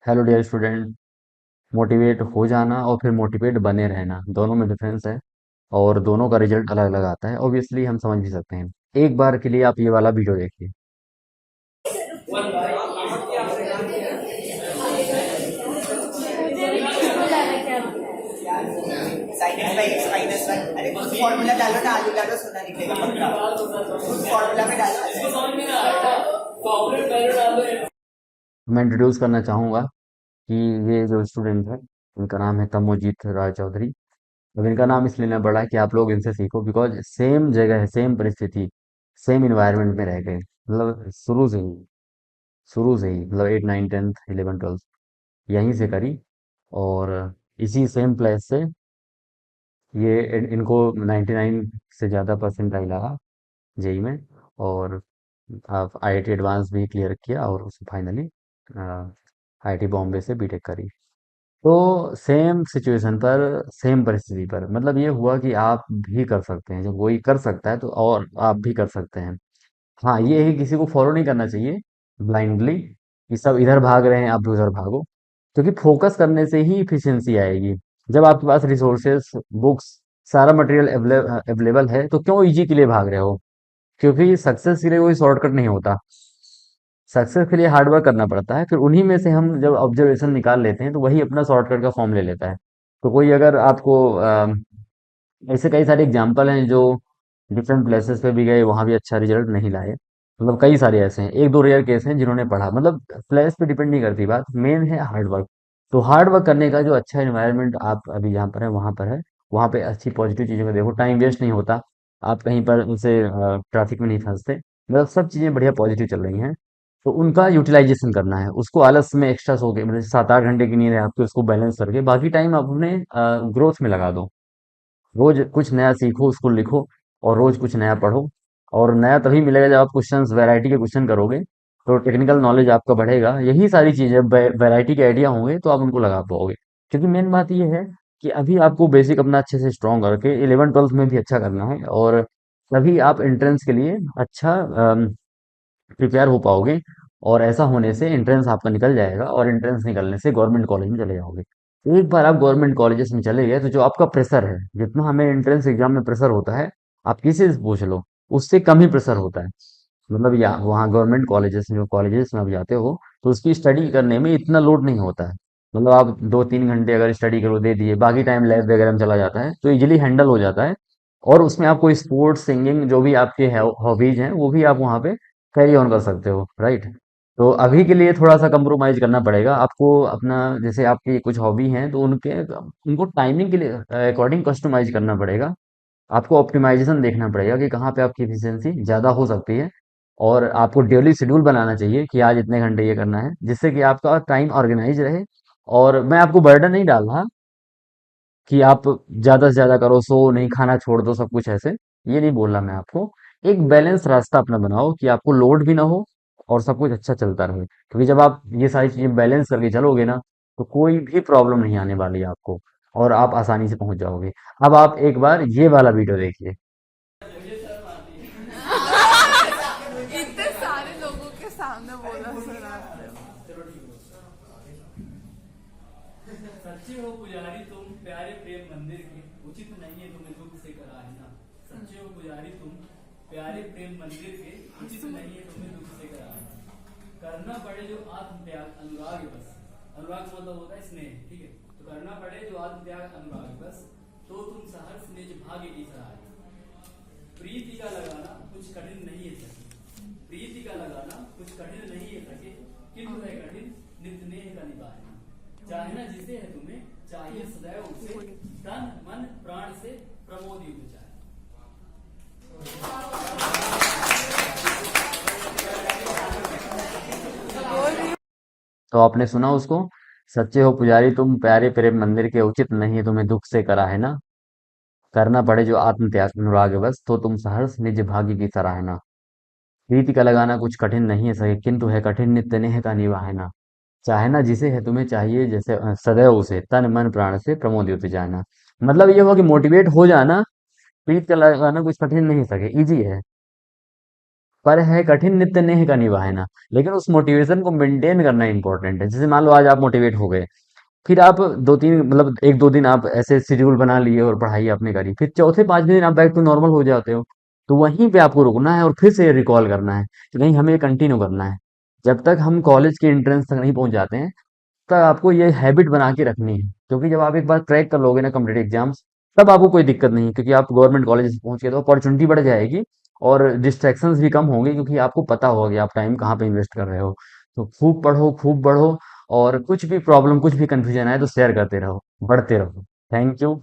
Hello dear student. Motivate हो जाना और फिर मोटिवेट बने रहना दोनों में डिफरेंस है। और दोनों का रिजल्ट अलग अलग आता है, ऑब्वियसली हम समझ भी सकते हैं। एक बार के लिए आप ये वाला वीडियो देखिए। Sine x by x minus one. अरे कुछ फॉर्मूला डालो ना, आलू डालो सोना निकलेगा पक्का। कुछ फॉर्मूला में डालो। मैं इंट्रोड्यूस करना चाहूँगा कि ये जो स्टूडेंट है, इनका नाम है तमोजीत राय चौधरी। अब इनका नाम इसलिए ना बढ़ा कि आप लोग इनसे सीखो, बिकॉज सेम जगह है, सेम परिस्थिति, सेम इन्वायरमेंट में रह गए, मतलब शुरू से ही मतलब 8 9 10 11 12 यहीं से करी। और इसी सेम प्लेस से ये इनको 99 से ज़्यादा परसेंटाइल आया जेई में। और आप आईआईटी एडवांस भी क्लियर किया और उससे फाइनली आईआईटी बॉम्बे से बीटेक करी। तो सेम सिचुएशन पर, सेम परिस्थिति पर, मतलब ये हुआ कि आप भी कर सकते हैं। जब कोई कर सकता है तो और आप भी कर सकते हैं। हाँ, ये है कि किसी को फॉलो नहीं करना चाहिए ब्लाइंडली, कि सब इधर भाग रहे हैं आप भी उधर भागो। क्योंकि फोकस करने से ही इफिशिएंसी आएगी। जब आपके पास रिसोर्सेस, बुक्स, सारा मटेरियल अवेलेबल है तो क्यों इजी के लिए भाग रहे हो? क्योंकि सक्सेस के लिए कोई शॉर्टकट नहीं होता। सक्सेस के लिए हार्ड वर्क करना पड़ता है। फिर उन्हीं में से हम जब ऑब्जर्वेशन निकाल लेते हैं तो वही अपना शॉर्टकट का फॉर्म ले लेता है। तो कोई अगर आपको ऐसे कई सारे एग्जाम्पल हैं जो डिफरेंट प्लेसेस पे भी गए, वहां भी अच्छा रिजल्ट नहीं लाए। मतलब कई सारे ऐसे हैं, एक दो रेयर केस हैं जिन्होंने पढ़ा। मतलब प्लेस पे डिपेंड नहीं करती बात, मेन है हार्ड वर्क। तो हार्ड वर्क करने का जो अच्छा एनवायरनमेंट आप अभी जहाँ पर है वहां पर है, वहां पे अच्छी पॉजिटिव चीजों को देखो, टाइम वेस्ट नहीं होता। आप कहीं पर उनसे ट्रैफिक में नहीं फंसते, मतलब सब चीजें बढ़िया पॉजिटिव चल रही हैं। तो उनका यूटिलाइजेशन करना है, उसको आलस में एक्स्ट्रा सो के, मतलब 7 8 घंटे की नींद है आपकी, उसको बैलेंस करके बाकी टाइम आप अपने ग्रोथ में लगा दो। रोज कुछ नया सीखो, उसको लिखो, और रोज कुछ नया पढ़ो। और नया तभी मिलेगा जब आप क्वेश्चंस, वैरायटी के क्वेश्चन करोगे, तो टेक्निकल नॉलेज आपका बढ़ेगा। यही सारी चीजें, वैरायटी के आइडिया होंगे तो आप उनको लगा पाओगे। क्योंकि मेन बात ये है कि अभी आपको बेसिक अपना अच्छे से स्ट्रॉन्ग करके 11 12 में भी अच्छा करना है, और तभी आप एंट्रेंस के लिए अच्छा प्रिपेयर हो पाओगे। और ऐसा होने से एंट्रेंस आपका निकल जाएगा, और एंट्रेंस निकलने से गवर्नमेंट कॉलेज में चले जाओगे। एक बार आप गवर्नमेंट कॉलेजेस में चले गए तो जो आपका प्रेशर है, जितना हमें एंट्रेंस एग्जाम में प्रेशर होता है, आप किसी से पूछ लो, उससे कम ही प्रेशर होता है। मतलब या वहाँ गवर्नमेंट कॉलेजेस में, जो कॉलेजेस में आप जाते हो, तो उसकी स्टडी करने में इतना लोड नहीं होता है। मतलब आप 2 3 घंटे अगर स्टडी करो, दे दिए, बाकी टाइम लैब वगैरह में चला जाता है, तो इजिली हैंडल हो जाता है। और उसमें आपको स्पोर्ट्स, सिंगिंग, जो भी आपके हॉबीज हैं, वो भी आप वहाँ पे कैरी ऑन कर सकते हो, राइट। तो अभी के लिए थोड़ा सा कंप्रोमाइज करना पड़ेगा आपको अपना। जैसे आपकी कुछ हॉबी हैं तो उनके उनको टाइमिंग के लिए अकॉर्डिंग कस्टमाइज करना पड़ेगा। आपको ऑप्टिमाइजेशन देखना पड़ेगा कि कहाँ पे आपकी एफिशिएंसी ज़्यादा हो सकती है। और आपको डेली शेड्यूल बनाना चाहिए कि आज इतने घंटे ये करना है, जिससे कि आपका टाइम ऑर्गेनाइज रहे। और मैं आपको बर्डन नहीं डाल रहा कि आप ज़्यादा से ज़्यादा करो, सो नहीं, खाना छोड़ दो, सब कुछ ऐसे, ये नहीं बोल रहा मैं आपको। एक बैलेंस रास्ता अपना बनाओ कि आपको लोड भी ना हो और सब कुछ अच्छा चलता रहे। क्योंकि जब आप ये सारी चीज़ें बैलेंस करके चलोगे ना, तो कोई भी प्रॉब्लम नहीं आने वाली है आपको, और आप आसानी से पहुंच जाओगे। अब आप एक बार ये वाला वीडियो देखिए। इतने सारे लोगों के सामने बोला सर आपने। सच्चे हो पुजारी तुम प्यारे प्रेम मंदिर के, उचित नहीं है तुम्हें दुख से कराहना। सच्चे हो पुजारी तुम प्यारे प्रेम मंदिर के, उचित नहीं है तुम्हें दुख से कराहना। करना पड़े जो आत्म त्याग अनुराग बस। अनुराग का मतलब होता है स्नेह, ठीक है। तो करना पड़े जो आत्म त्याग अनुराग बस, तो तुम सहर्ष निज भाग्य की सराहना। प्रीति का लगाना कुछ कठिन नहीं है सके। प्रीति का लगाना कुछ कठिन नहीं है सके, किंतु है कठिन नित्य नेह का निभाना। चाहना जिसे है तुम्हें चाहिए सदैव उसे, तन मन प्राण से प्रमोद युक्त चाहे। तो आपने सुना उसको? सच्चे हो पुजारी तुम प्यारे प्रेम मंदिर के, उचित नहीं है तुम्हें दुख से करा है ना। करना पड़े जो आत्म त्याग अनुराग बस, तो तुम सहर्ष निज भाग्य की सराहना। प्रीति का लगाना कुछ कठिन नहीं है सही, किंतु है कठिन नित्य नेह का निभाना। चाहना जिसे है तुम्हें चाहिए जैसे सदैव उसे, तन मन प्राण से प्रमोद युक्त जाना। मतलब ये हुआ कि मोटिवेट हो जाना। प्रीत का लगाना कुछ कठिन नहीं सके, इजी है। पर है कठिन नित्य नेह का निभाना। लेकिन उस मोटिवेशन को मेंटेन करना इंपॉर्टेंट है। जैसे मान लो आज आप मोटिवेट हो गए, फिर आप 2-3 मतलब 1-2 दिन आप ऐसे शेड्यूल बना लिए और पढ़ाई आपने करी, फिर चौथे 5वें दिन आप बैक टू नॉर्मल हो जाते हो। तो वहीं पे आपको रुकना है और फिर से रिकॉल करना है कि नहीं, हमें कंटिन्यू करना है। जब तक हम कॉलेज के एंट्रेंस तक नहीं पहुंच जाते हैं, तब आपको ये हैबिट बना के रखनी है। क्योंकि जब आप एक बार क्रैक कर लोगे ना कॉम्पिटेटिव एग्जाम्स, तब आपको कोई दिक्कत नहीं है, क्योंकि आप गवर्नमेंट कॉलेज पहुंच गए तो अपॉर्चुनिटी बढ़ जाएगी और डिस्ट्रैक्शंस भी कम होंगे, क्योंकि आपको पता होगा कि आप टाइम कहाँ पे इन्वेस्ट कर रहे हो। तो खूब पढ़ो, खूब बढ़ो, और कुछ भी प्रॉब्लम, कुछ भी कंफ्यूजन आए तो शेयर करते रहो, बढ़ते रहो। Thank you.